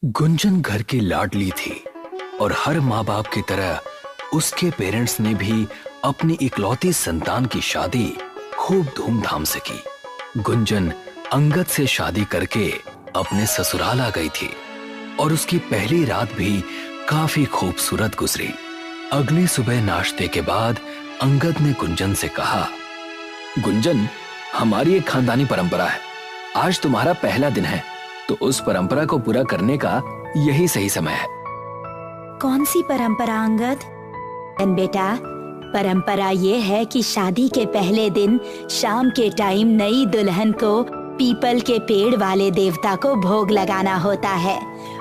गुंजन घर की लाडली थी और हर माँ बाप की तरह उसके पेरेंट्स ने भी अपनी इकलौती संतान की शादी खूब धूमधाम से की। गुंजन अंगद से शादी करके अपने ससुराल आ गई थी और उसकी पहली रात भी काफी खूबसूरत गुजरी। अगली सुबह नाश्ते के बाद अंगद ने गुंजन से कहा, गुंजन, हमारी एक खानदानी परंपरा है, आज तुम्हारा पहला दिन है, तो उस परंपरा को पूरा करने का यही सही समय है। कौन सी परंपरा अंगद? बेटा, परंपरा ये है कि शादी के पहले दिन शाम के टाइम नई दुल्हन को पीपल के पेड़ वाले देवता को भोग लगाना होता है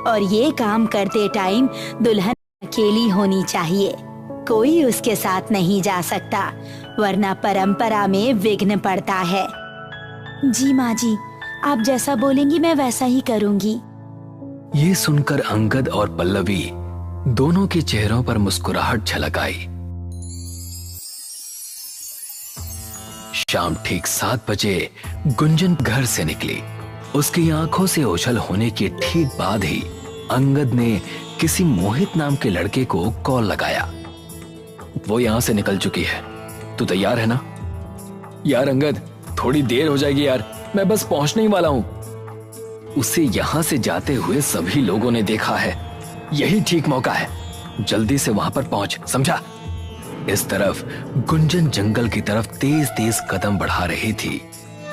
और ये काम करते टाइम दुल्हन अकेली होनी चाहिए, कोई उसके साथ नहीं जा सकता, वरना परंपरा में विघ्न पड़ता है। जी माँ जी, आप जैसा बोलेंगी मैं वैसा ही करूंगी। ये सुनकर अंगद और पल्लवी दोनों के चेहरों पर मुस्कुराहट झलक आई। शाम ठीक 7 बजे गुंजन घर से निकली। उसकी आंखों से ओझल होने के ठीक बाद ही अंगद ने किसी मोहित नाम के लड़के को कॉल लगाया। वो यहां से निकल चुकी है, तू तैयार है ना? यार अंगद, थोड़ी देर हो जाएगी यार, मैं बस पहुंचने ही वाला हूं। उसे यहां से जाते हुए सभी लोगों ने देखा है, यही ठीक मौका है, जल्दी से वहां पर पहुंच, समझा? इस तरफ गुंजन जंगल की तरफ तेज तेज कदम बढ़ा रही थी।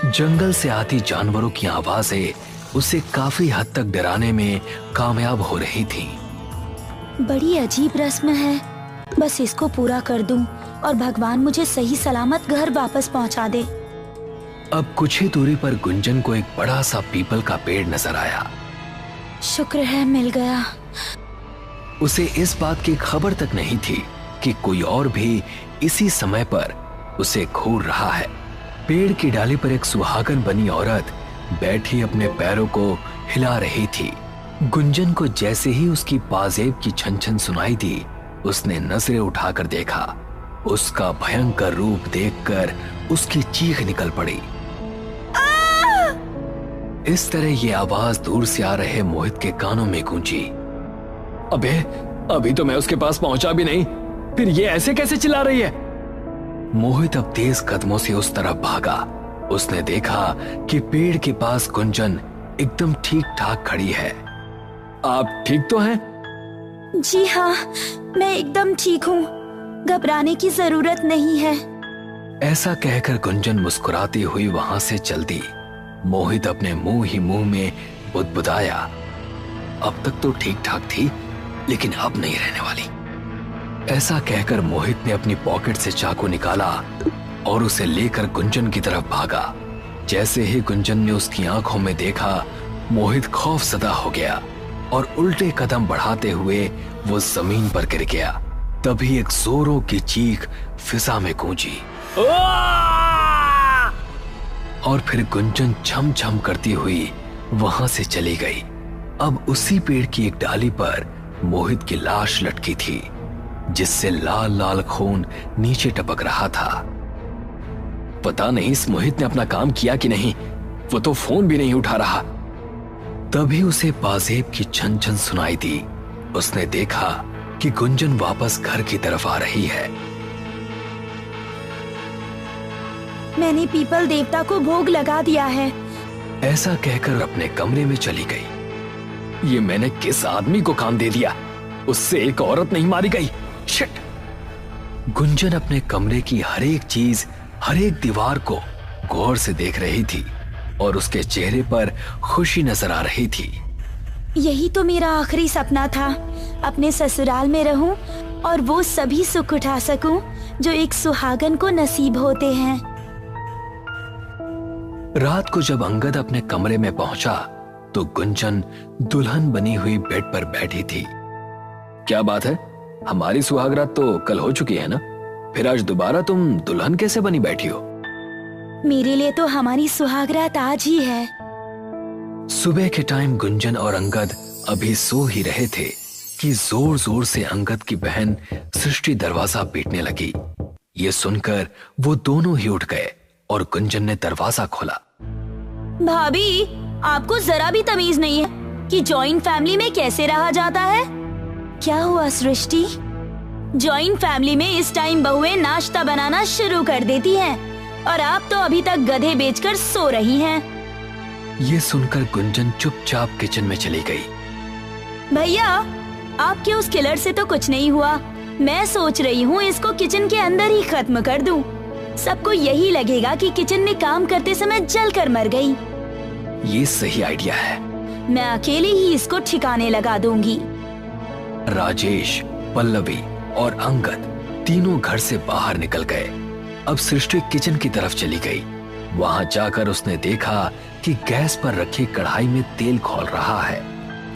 जंगल से आती जानवरों की आवाजें उसे काफी हद तक डराने में कामयाब हो रही थी। बड़ी अजीब रस्म है, बस इसको पूरा कर दूं और भगवान मुझे सही सलामत घर वापस पहुंचा दे। अब कुछ ही दूरी पर गुंजन को एक बड़ा सा पीपल का पेड़ नजर आया। शुक्र है मिल गया। उसे इस बात की खबर तक नहीं थी कि कोई और भी इसी समय पर उसे घूर रहा है। पेड़ की डाली पर एक सुहागन बनी औरत बैठी अपने पैरों को हिला रही थी। गुंजन को जैसे ही उसकी पाजेब की छन छन सुनाई दी, उसने नजरें उठाकर देखा। उसका भयंकर रूप देखकर उसकी चीख निकल पड़ी। इस तरह ये आवाज दूर से आ रहे मोहित के कानों में गूंजी। अबे, अभी तो मैं उसके पास पहुंचा भी नहीं, फिर ये ऐसे कैसे चिल्ला रही है? मोहित अब तेज कदमों से उस तरफ भागा। उसने देखा कि पेड़ के पास गुंजन एकदम ठीक ठाक खड़ी है। आप ठीक तो हैं? जी हाँ, मैं एकदम ठीक हूँ, घबराने की जरूरत नहीं है। ऐसा कहकर गुंजन मुस्कुराती हुई वहां से चल दी। मोहित अपने मुंह ही मुंह में बुदबुदाया, अब तक तो ठीक ठाक थी, लेकिन अब नहीं रहने वाली। ऐसा कहकर मोहित ने अपनी पॉकेट से चाकू निकाला और उसे लेकर गुंजन की तरफ भागा। जैसे ही गुंजन ने उसकी आंखों में देखा, मोहित खौफजदा हो गया और उल्टे कदम बढ़ाते हुए वो जमीन पर गिर गया। तभी एक जोरों की चीख फिजा में गूंजी और फिर गुंजन छम छम करती हुई वहां से चली गई। अब उसी पेड़ की एक डाली पर मोहित की लाश लटकी थी, जिससे लाल लाल खून नीचे टपक रहा था। पता नहीं इस मोहित ने अपना काम किया कि नहीं, वो तो फोन भी नहीं उठा रहा। तभी उसे पाजेब की छन छन सुनाई दी। उसने देखा कि गुंजन वापस घर की तरफ आ रही है। मैंने पीपल देवता को भोग लगा दिया है। ऐसा कहकर अपने कमरे में चली गई। ये मैंने किस आदमी को काम दे दिया, उससे एक औरत नहीं मारी गई। शिट! गुंजन अपने कमरे की हर एक चीज, हर एक दीवार को गौर से देख रही थी और उसके चेहरे पर खुशी नजर आ रही थी। यही तो मेरा आखिरी सपना था, अपने ससुराल में रहूं और वो सभी सुख उठा सकूं जो एक सुहागन को नसीब होते हैं। रात को जब अंगद अपने कमरे में पहुंचा तो गुंजन दुल्हन बनी हुई बेड पर बैठी थी। क्या बात है, हमारी सुहागरात तो कल हो चुकी है ना, फिर आज दोबारा तुम दुल्हन कैसे बनी बैठी हो? मेरे लिए तो हमारी सुहागरात आज ही है। सुबह के टाइम गुंजन और अंगद अभी सो ही रहे थे कि जोर जोर से अंगद की बहन सृष्टि दरवाजा पीटने लगी। ये सुनकर वो दोनों ही उठ गए और गुंजन ने दरवाजा खोला। भाभी, आपको जरा भी तमीज नहीं है, कि जॉइंट फैमिली में कैसे रहा जाता है। क्या हुआ सृष्टि? जॉइंट फैमिली में इस टाइम बहुएं नाश्ता बनाना शुरू कर देती हैं और आप तो अभी तक गधे बेचकर सो रही हैं। ये सुनकर गुंजन चुपचाप किचन में चली गई। भैया, आपके उस किलर से तो कुछ नहीं हुआ। मैं सोच रही हूँ इसको किचन के अंदर ही खत्म कर दूं। सबको यही लगेगा कि किचन में काम करते समय जलकर मर गई। ये सही आइडिया है। मैं अकेले ही इसको ठिकाने लगा दूंगी। राजेश, पल्लवी और अंगद तीनों घर से बाहर निकल गए। अब सृष्टि किचन की तरफ चली गई। वहां जाकर उसने देखा कि गैस पर रखी कढ़ाई में तेल खौल रहा है।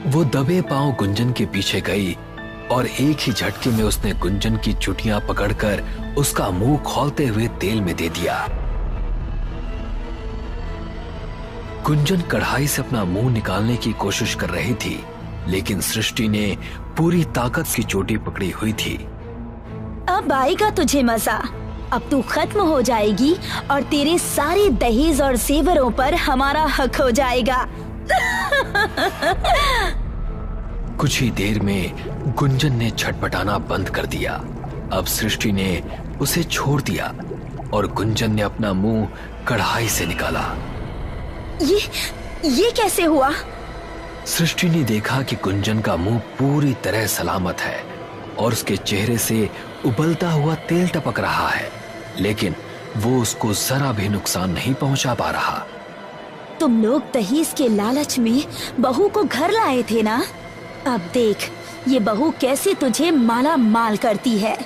वो दबे पांव गुंजन के पीछे गई और एक ही झटके में उसने गुंजन की चुटियां पकड़कर उसका मुंह खौलते हुए तेल में दे दिया। गुंजन कढ़ाई से अपना मुंह निकालने की कोशिश कर रही थी, लेकिन सृष्टि ने पूरी ताकत की चोटी पकड़ी हुई थी। अब आएगा तुझे मजा। अब तू खत्म हो जाएगी और तेरे सारे दहेज और जेवरों पर हमारा हक हो जाएगा। कुछ ही देर में गुंजन ने छटपटाना बंद कर दिया। अब सृष्टि ने उसे छोड़ दिया और गुंजन ने अपना मुंह कढ़ाई से निकाला। ये कैसे हुआ? सृष्टि ने देखा कि गुंजन का मुंह पूरी तरह सलामत है और उसके चेहरे से उबलता हुआ तेल टपक रहा है, लेकिन वो उसको जरा भी नुकसान नहीं पहुंचा पा रहा। तुम लोग दहेज के लालच में बहू को घर लाए थे ना? अब देख ये बहू कैसे तुझे माला माल करती है।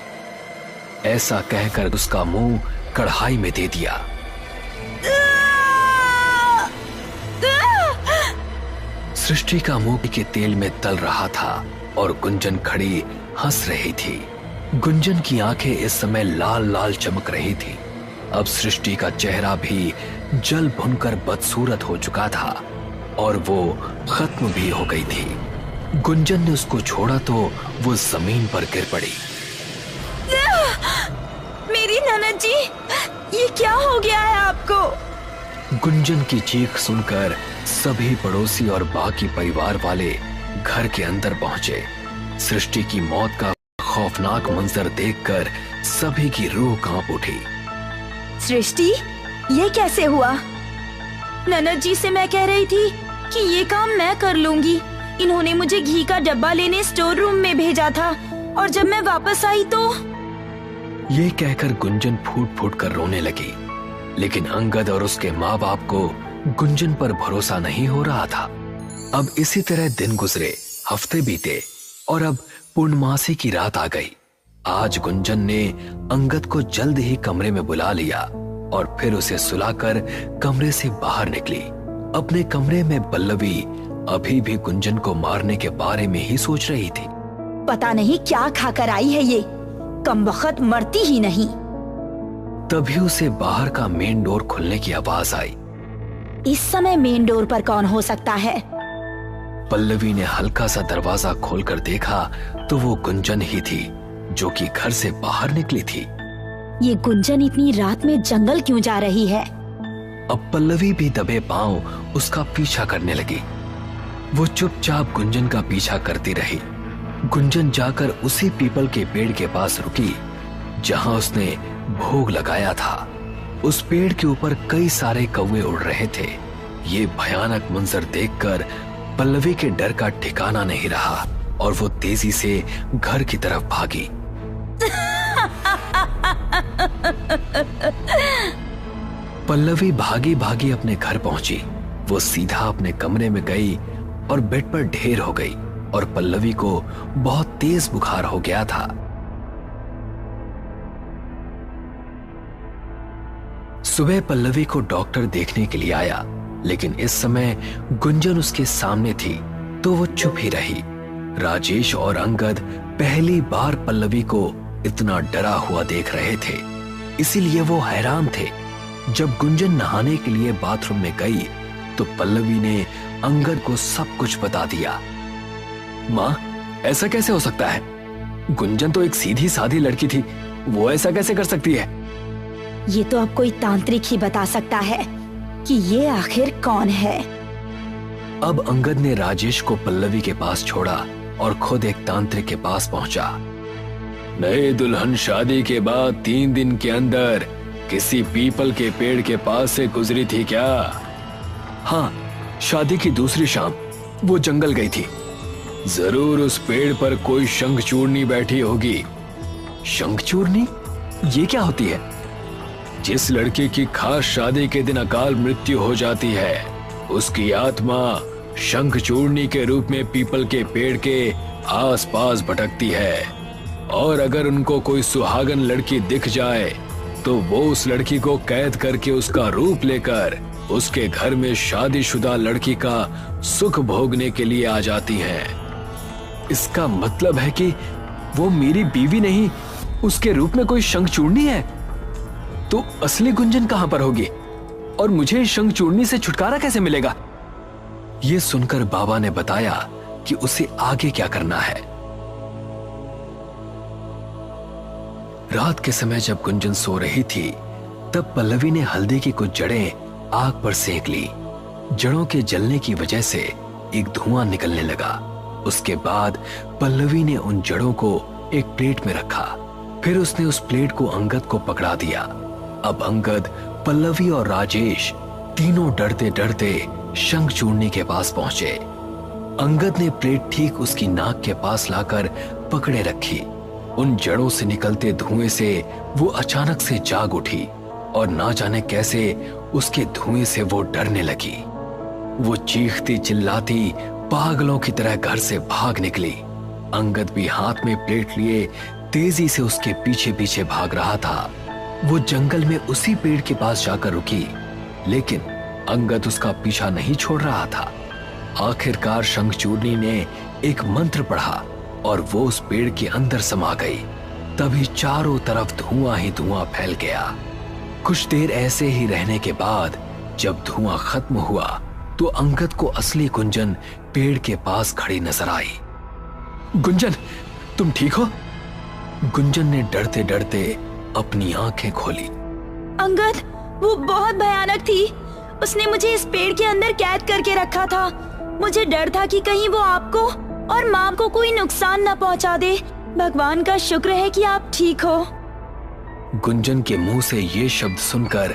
ऐसा कहकर उसका मुंह कढ़ाई में दे दिया। सृष्टि का मुंह के तेल में तल रहा था और गुंजन खड़ी हंस रही थी। गुंजन की आंखें इस समय लाल लाल चमक रही थी। अब सृष्टि का चेहरा भी जल भुनकर बदसूरत हो चुका था और वो खत्म भी हो गई थी। गुंजन ने उसको छोड़ा तो वो जमीन पर गिर पड़ी। मेरी ननद जी, ये क्या हो गया है आपको? गुंजन की चीख सुनकर सभी पड़ोसी और बाकी परिवार वाले घर के अंदर पहुंचे। सृष्टि की मौत का खौफनाक मंजर देखकर सभी की रूह कांप उठी। सृष्टि, ये कैसे हुआ? ननद जी से मैं कह रही थी कि ये काम मैं कर लूंगी। इन्होंने मुझे घी का डब्बा लेने स्टोर रूम में भेजा था और जब मैं वापस आई तो। ये कहकर गुंजन फूट फूट कर रोने लगी, लेकिन अंगद और उसके माँ बाप को गुंजन पर भरोसा नहीं हो रहा था। अब इसी तरह दिन गुजरे, हफ्ते बीते और अब पूर्णमासी की रात आ गई। आज गुंजन ने अंगद को जल्द ही कमरे में बुला लिया और फिर उसे सुलाकर कमरे से बाहर निकली। अपने कमरे में पल्लवी अभी भी गुंजन को मारने के बारे में ही सोच रही थी। पता नहीं क्या खाकर आई है ये, कमबख्त मरती ही नहीं। तभी उसे बाहर का मेन डोर खुलने की आवाज आई। इस समय मेन डोर पर कौन हो सकता है? पल्लवी ने हल्का सा दरवाजा खोलकर देखा तो वो गुंजन ही थी जो कि घर से बाहर निकली थी। ये गुंजन इतनी रात में जंगल क्यों जा रही है? अब पल्लवी भी दबे पांव उसका पीछा करने लगी। वो चुपचाप गुंजन का पीछा करती रही। गुंजन जाकर उसी पीपल के पेड़ के पास रुकी जहां उसने भोग लगाया था। उस पेड़ के ऊपर कई सारे कौवे उड़ रहे थे। ये भयानक मंजर देखकर पल्लवी के डर का ठिकाना नहीं रहा और वो तेजी से घर की तरफ भागी। पल्लवी भागी भागी अपने घर पहुंची। वो सीधा अपने कमरे में गई और बेड पर ढेर हो गई और पल्लवी को बहुत तेज बुखार हो गया था। सुबह पल्लवी को डॉक्टर देखने के लिए आया, लेकिन इस समय गुंजन उसके सामने थी तो वो चुप ही रही। राजेश और अंगद पहली बार पल्लवी को इतना डरा हुआ देख रहे थे, इसीलिए वो हैरान थे। जब गुंजन नहाने के लिए बाथरूम में गई तो पल्लवी ने अंगद को सब कुछ बता दिया। माँ, ऐसा कैसे हो सकता है? गुंजन तो एक सीधी सादी लड़की थी, वो ऐसा कैसे कर सकती है? ये तो अब कोई तांत्रिक ही बता सकता है कि ये आखिर कौन है। अब अंगद ने राजेश को पल्लवी के पास छोड़ा और खुद एक तांत्रिक के पास पहुंचा। नए दुल्हन शादी के बाद 3 दिन के अंदर किसी पीपल के पेड़ के पास से गुजरी थी क्या? हाँ, शादी की दूसरी शाम वो जंगल गई थी। जरूर उस पेड़ पर कोई शंखचूड़नी बैठी होगी। शंखचूड़नी? ये क्या होती है? जिस लड़की की खास शादी के दिन अकाल मृत्यु हो जाती है, उसकी आत्मा शंखचूड़नी के रूप में पीपल के पेड़ के आसपास भटकती है। और अगर उनको कोई सुहागन लड़की दिख जाए तो वो उस लड़की को कैद करके उसका रूप लेकर उसके घर में शादीशुदा लड़की का सुख भोगने के लिए आ जाती हैं। इसका मतलब है कि वो मेरी बीवी नहीं, उसके रूप में कोई शंखचूड़नी है। तो असली गुंजन कहां पर होगी और मुझे शंखचूड़नी से छुटकारा कैसे मिलेगा? ये सुनकर बाबा ने बताया कि उसे आगे क्या करना है। रात के समय जब गुंजन सो रही थी, तब पल्लवी ने हल्दी की कुछ जड़ें आग पर सेक ली। जड़ों के जलने की वजह से एक धुआं निकलने लगा। उसके बाद पल्लवी ने उन जड़ों को एक प्लेट में रखा। फिर उसने उस प्लेट को अंगद को पकड़ा दिया। अब अंगद, पल्लवी और राजेश तीनों डरते डरते शंखचूड़नी के पास पहुंचे। अंगद ने प्लेट ठीक उसकी नाक के पास लाकर पकड़े रखी। उन जड़ों से निकलते धुएं से वो अचानक से जाग उठी और ना जाने कैसे उसके धुएं से वो डरने लगी। वो चीखती चिल्लाती पागलों की तरह घर से भाग निकली। अंगद भी हाथ में प्लेट लिए तेजी से उसके पीछे पीछे भाग रहा था। वो जंगल में उसी पेड़ के पास जाकर रुकी, लेकिन अंगद उसका पीछा नहीं छोड़ रहा था। आखिरकार शंखचूड़नी ने एक मंत्र पढ़ा और वो उस पेड़ के अंदर समा गई। तभी चारों तरफ धुआं ही धुआं फैल गया। कुछ देर ऐसे ही रहने के बाद जब धुआं खत्म हुआ तो अंगद को असली गुंजन पेड़ के पास खड़ी नजर आई। गुंजन, तुम ठीक हो? गुंजन ने डरते डरते अपनी आंखें खोली। अंगद, वो बहुत भयानक थी। उसने मुझे इस पेड़ के अंदर कैद करके रखा था। मुझे डर था कि कहीं वो आपको और माँ को कोई नुकसान न पहुँचा दे। भगवान का शुक्र है कि आप ठीक हो। गुंजन के मुंह से ये शब्द सुनकर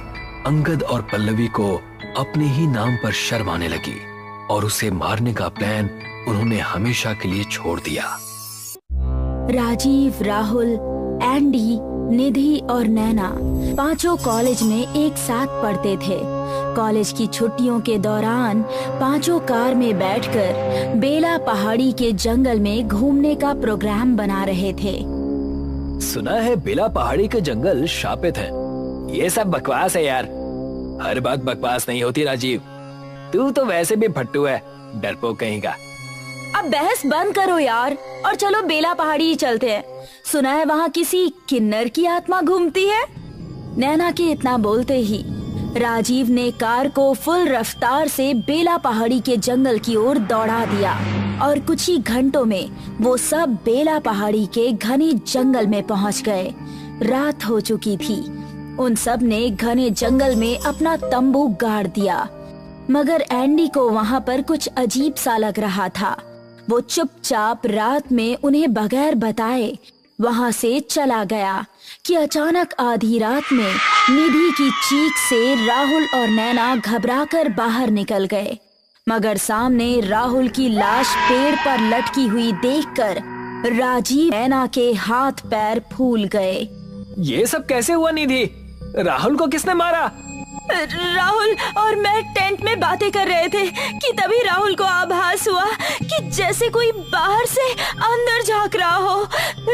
अंगद और पल्लवी को अपने ही नाम पर शर्म आने लगी और उसे मारने का प्लान उन्होंने हमेशा के लिए छोड़ दिया। राजीव, राहुल, एंडी, निधि और नैना पांचों कॉलेज में एक साथ पढ़ते थे। कॉलेज की छुट्टियों के दौरान पांचों कार में बैठकर बेला पहाड़ी के जंगल में घूमने का प्रोग्राम बना रहे थे। सुना है बेला पहाड़ी के जंगल शापित हैं। ये सब बकवास है यार। हर बात बकवास नहीं होती राजीव। तू तो वैसे भी फट्टू है, डरपोक कहीं का। अब बहस बंद करो यार और चलो बेला पहाड़ी ही चलते हैं। सुना है वहाँ किसी किन्नर की आत्मा घूमती है। नैना के इतना बोलते ही राजीव ने कार को फुल रफ्तार से बेला पहाड़ी के जंगल की ओर दौड़ा दिया और कुछ ही घंटों में वो सब बेला पहाड़ी के घने जंगल में पहुंच गए। रात हो चुकी थी। उन सब ने घने जंगल में अपना तंबू गाड़ दिया, मगर एंडी को वहाँ पर कुछ अजीब सा लग रहा था। वो चुपचाप रात में उन्हें बगैर बताए वहाँ से चला गया कि अचानक आधी रात में निधि की चीख से राहुल और नैना घबराकर बाहर निकल गए, मगर सामने राहुल की लाश पेड़ पर लटकी हुई देखकर राजीव, नैना के हाथ पैर फूल गए। ये सब कैसे हुआ निधि? राहुल को किसने मारा? राहुल और मैं टेंट में बातें कर रहे थे कि तभी राहुल को आभास हुआ कि जैसे कोई बाहर से अंदर झांक रहा हो।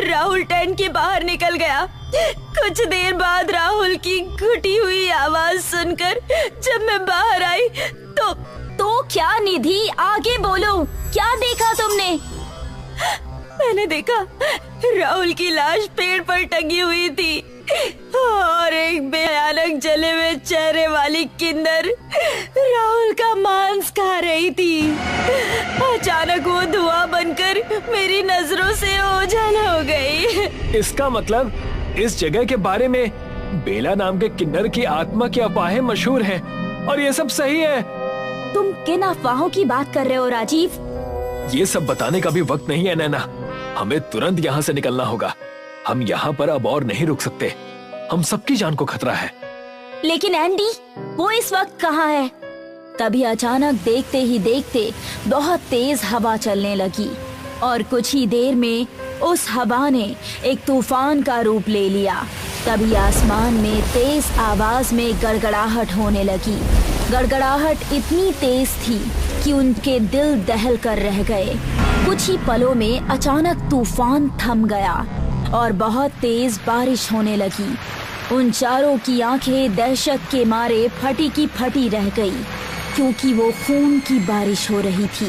राहुल टेंट के बाहर निकल गया। कुछ देर बाद राहुल की घुटी हुई आवाज सुनकर जब मैं बाहर आई तो क्या निधि, आगे बोलो, क्या देखा तुमने? मैंने देखा राहुल की लाश पेड़ पर टंगी हुई थी और एक भयानक जले हुए चेहरे वाली किन्नर राहुल का मांस खा रही थी। अचानक वो धुआं बनकर मेरी नजरों से ओझल हो गई। इसका मतलब इस जगह के बारे में बेला नाम के किन्नर की आत्मा की अफवाहें मशहूर हैं और ये सब सही है। तुम किन अफवाहों की बात कर रहे हो राजीव? ये सब बताने का भी वक्त नहीं है नैना। हमें तुरंत यहाँ से निकलना होगा। हम यहाँ पर अब और नहीं रुक सकते। हम सबकी जान को खतरा है। लेकिन एंडी, वो इस वक्त कहाँ है? तभी अचानक देखते ही देखते बहुत तेज हवा चलने लगी और कुछ ही देर में उस हवा ने एक तूफान का रूप ले लिया। तभी आसमान में तेज आवाज में गड़गड़ाहट होने लगी। गड़गड़ाहट इतनी तेज थी कि उनके दिल दहल कर रह गए। कुछ ही पलों में अचानक तूफान थम गया और बहुत तेज बारिश होने लगी। उन चारों की आंखें दहशत के मारे फटी की फटी रह गई, क्योंकि वो खून की बारिश हो रही थी।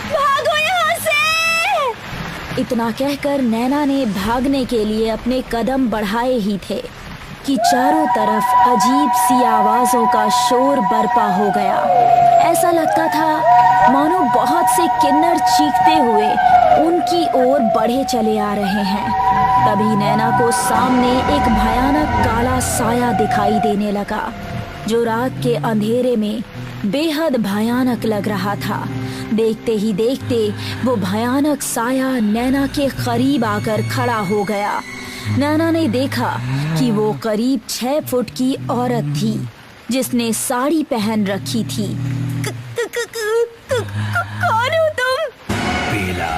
भागो यहाँ से! इतना कहकर नैना ने भागने के लिए अपने कदम बढ़ाए ही थे कि चारों तरफ अजीब सी आवाजों का शोर बरपा हो गया। ऐसा लगता था मानो बहुत से किन्नर चीखते हुए उनकी ओर बढ़े चले आ रहे हैं। तभी नैना को सामने एक भयानक काला साया दिखाई देने लगा, जो रात के अंधेरे में बेहद भयानक लग रहा था। देखते ही देखते वो भयानक साया नैना के करीब आकर खड़ा हो गया। नैना ने देखा कि वो करीब 6 फुट की औरत थी, जिसने साड़ी पहन रखी थी। कौन हो तुम? बेला।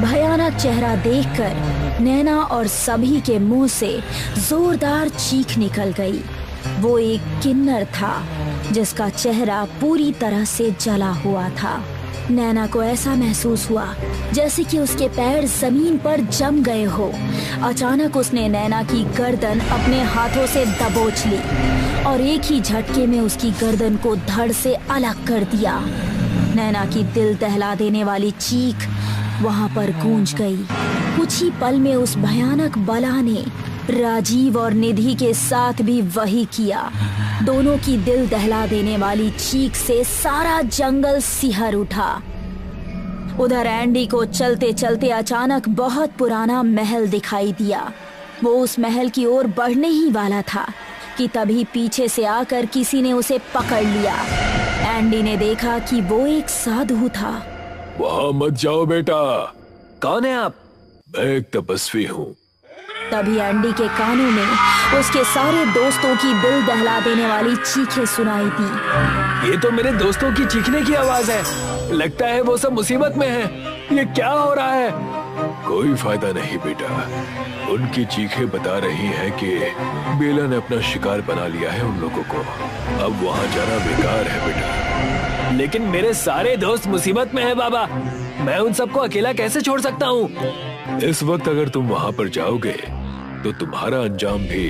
भयानक चेहरा देखकर नैना और सभी के मुंह से जोरदार चीख निकल गई। वो एक किन्नर था जिसका चेहरा पूरी तरह से जला हुआ था। नैना को ऐसा महसूस हुआ जैसे कि उसके पैर जमीन पर जम गए हो। अचानक उसने नैना की गर्दन अपने हाथों से दबोच ली और एक ही झटके में उसकी गर्दन को धड़ से अलग कर दिया। नैना की दिल दहला देने वाली चीख वहां पर गूंज गई। कुछ ही पल में उस भयानक बला ने राजीव और निधि के साथ भी वही किया। दोनों की दिल दहला देने वाली चीख से सारा जंगल सिहर उठा। उधर एंडी को चलते चलते अचानक बहुत पुराना महल दिखाई दिया। वो उस महल की ओर बढ़ने ही वाला था कि तभी पीछे से आकर किसी ने उसे पकड़ लिया। एंडी ने देखा कि वो एक साधु था। वहाँ मत जाओ बेटा। कौन है आप? मैं एक तपस्वी हूँ। तभी एंडी के कानों में उसके सारे दोस्तों की दिल दहला देने वाली चीखें सुनाई दी। ये तो मेरे दोस्तों की चीखने की आवाज है। लगता है वो सब मुसीबत में हैं। ये क्या हो रहा है? कोई फायदा नहीं बेटा। उनकी चीखें बता रही हैं कि बेला ने अपना शिकार बना लिया है उन लोगों को। अब वहाँ जाना बेकार है बेटा। लेकिन मेरे सारे दोस्त मुसीबत में हैं बाबा। मैं उन सबको अकेला कैसे छोड़ सकता हूँ? इस वक्त अगर तुम वहाँ पर जाओगे तो तुम्हारा अंजाम भी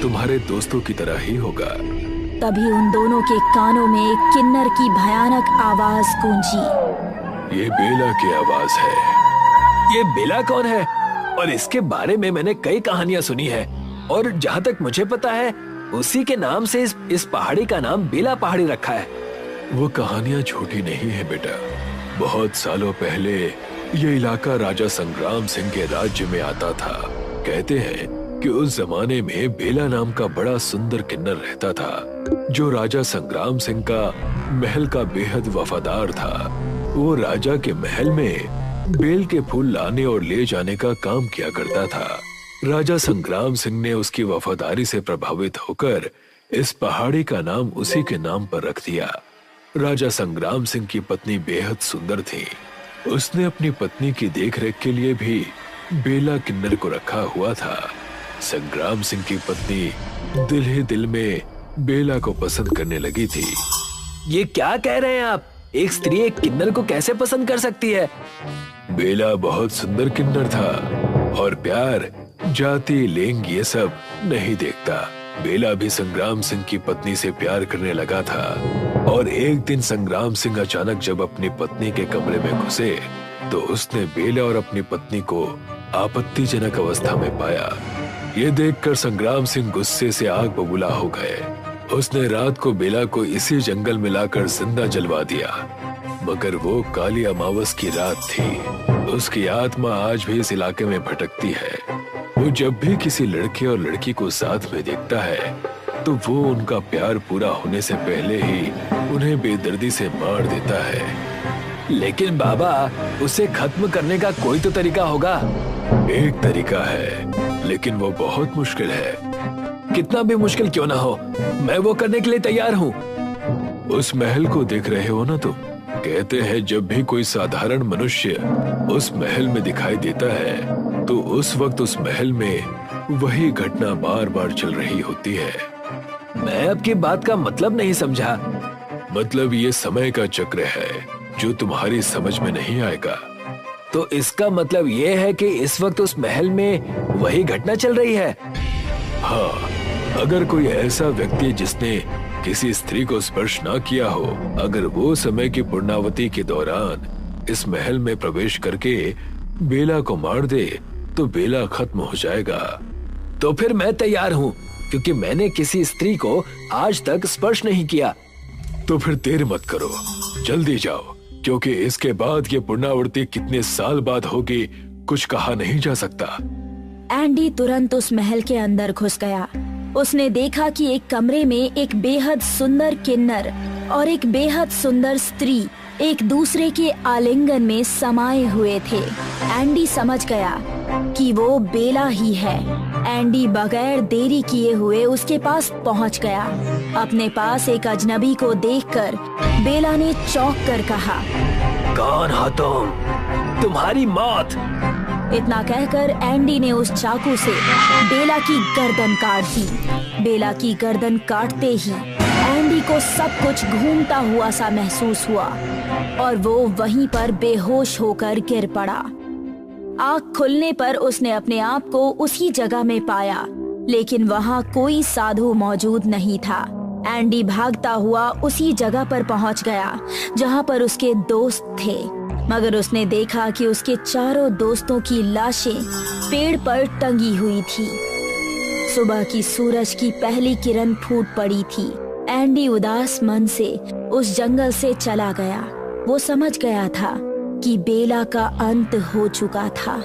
तुम्हारे दोस्तों की तरह ही होगा। तभी उन दोनों के कानों में एक किन्नर की भयानक आवाज गूंजी। ये बेला की आवाज है। ये बेला कौन है? और इसके बारे में मैंने कई कहानियां सुनी है और जहाँ तक मुझे पता है उसी के नाम से इस पहाड़ी का नाम बेला पहाड़ी रखा है। वो कहानियां झूठी नहीं है बेटा। बहुत सालों पहले ये इलाका राजा संग्राम सिंह के राज्य में आता था। कहते हैं कि उस जमाने में बेला नाम का बड़ा सुंदर किन्नर रहता था, जो राजा संग्राम सिंह का महल का बेहद वफादार था। वो राजा के महल में बेल के फूल लाने और ले जाने का काम किया करता था। राजा संग्राम सिंह ने उसकी वफादारी से प्रभावित होकर इस पहाड़ी का नाम उसी के नाम पर रख दिया। राजा संग्राम सिंह की पत्नी बेहद सुंदर थी। उसने अपनी पत्नी की देखरेख के लिए भी बेला किन्नर को रखा हुआ था। संग्राम सिंह की पत्नी दिल ही दिल में बेला को पसंद करने लगी थी। ये क्या कह रहे हैं आप? एक स्त्री एक किन्नर को कैसे पसंद कर सकती है? बेला बहुत सुंदर किन्नर था और प्यार जाति लिंग ये सब नहीं देखता। बेला भी संग्राम सिंह की पत्नी से प्यार करने लगा था और एक दिन संग्राम सिंह अचानक जब अपनी पत्नी के कमरे में घुसे तो उसने बेला और अपनी पत्नी को आपत्तिजनक अवस्था में पाया। ये देखकर संग्राम सिंह गुस्से से आग बबूला हो गए। उसने रात को बेला को इसी जंगल में लाकर जिंदा जलवा दिया। मगर वो काली अमावस की रात थी। उसकी आत्मा आज भी इस इलाके में भटकती है। वो जब भी किसी लड़के और लड़की को साथ में देखता है तो वो उनका प्यार पूरा होने से पहले ही उन्हें बेदर्दी से मार देता है। लेकिन बाबा, उसे खत्म करने का कोई तो तरीका होगा। एक तरीका है, लेकिन वो बहुत मुश्किल है। कितना भी मुश्किल क्यों ना हो, मैं वो करने के लिए तैयार हूँ। उस महल को देख रहे हो ना तुम? कहते हैं जब भी कोई साधारण मनुष्य उस महल में दिखाई देता है तो उस वक्त उस महल में वही घटना बार बार चल रही होती है। मैं आपकी बात का मतलब नहीं समझा। मतलब ये समय का चक्र है जो तुम्हारी समझ में नहीं आएगा। तो इसका मतलब ये है कि इस वक्त उस महल में वही घटना चल रही है? हाँ, अगर कोई ऐसा व्यक्ति जिसने किसी स्त्री को स्पर्श ना किया हो, अगर वो समय की पूर्णावती के दौरान इस महल में प्रवेश करके बेला को मार दे तो बेला खत्म हो जाएगा। तो फिर मैं तैयार हूँ, क्योंकि मैंने किसी स्त्री को आज तक स्पर्श नहीं किया। तो फिर देर मत करो, जल्दी जाओ, क्योंकि इसके बाद ये पुनरावृत्ति कितने साल बाद होगी कुछ कहा नहीं जा सकता। एंडी तुरंत उस महल के अंदर घुस गया। उसने देखा कि एक कमरे में एक बेहद सुंदर किन्नर और एक बेहद सुंदर स्त्री एक दूसरे के आलिंगन में समाये हुए थे। एंडी समझ गया कि वो बेला ही है। एंडी बगैर देरी किए हुए उसके पास पहुंच गया। अपने पास एक अजनबी को देखकर बेला ने चौंक कर कहा, कौन हो तुम? तुम्हारी मौत। इतना कहकर एंडी ने उस चाकू से बेला की गर्दन काट दी। बेला की गर्दन काटते ही एंडी को सब कुछ घूमता हुआ सा महसूस हुआ और वो वहीं पर बेहोश होकर गिर पड़ा। आँख खुलने पर उसने अपने आप को उसी जगह में पाया, लेकिन वहाँ कोई साधु मौजूद नहीं था। एंडी भागता हुआ उसी जगह पर पहुंच गया जहाँ पर उसके दोस्त थे, मगर उसने देखा कि उसके चारों दोस्तों की लाशें पेड़ पर टंगी हुई थी। सुबह की सूरज की पहली किरण फूट पड़ी थी। एंडी उदास मन से उस जंगल से चला गया। वो समझ गया था कि बेला का अंत हो चुका था।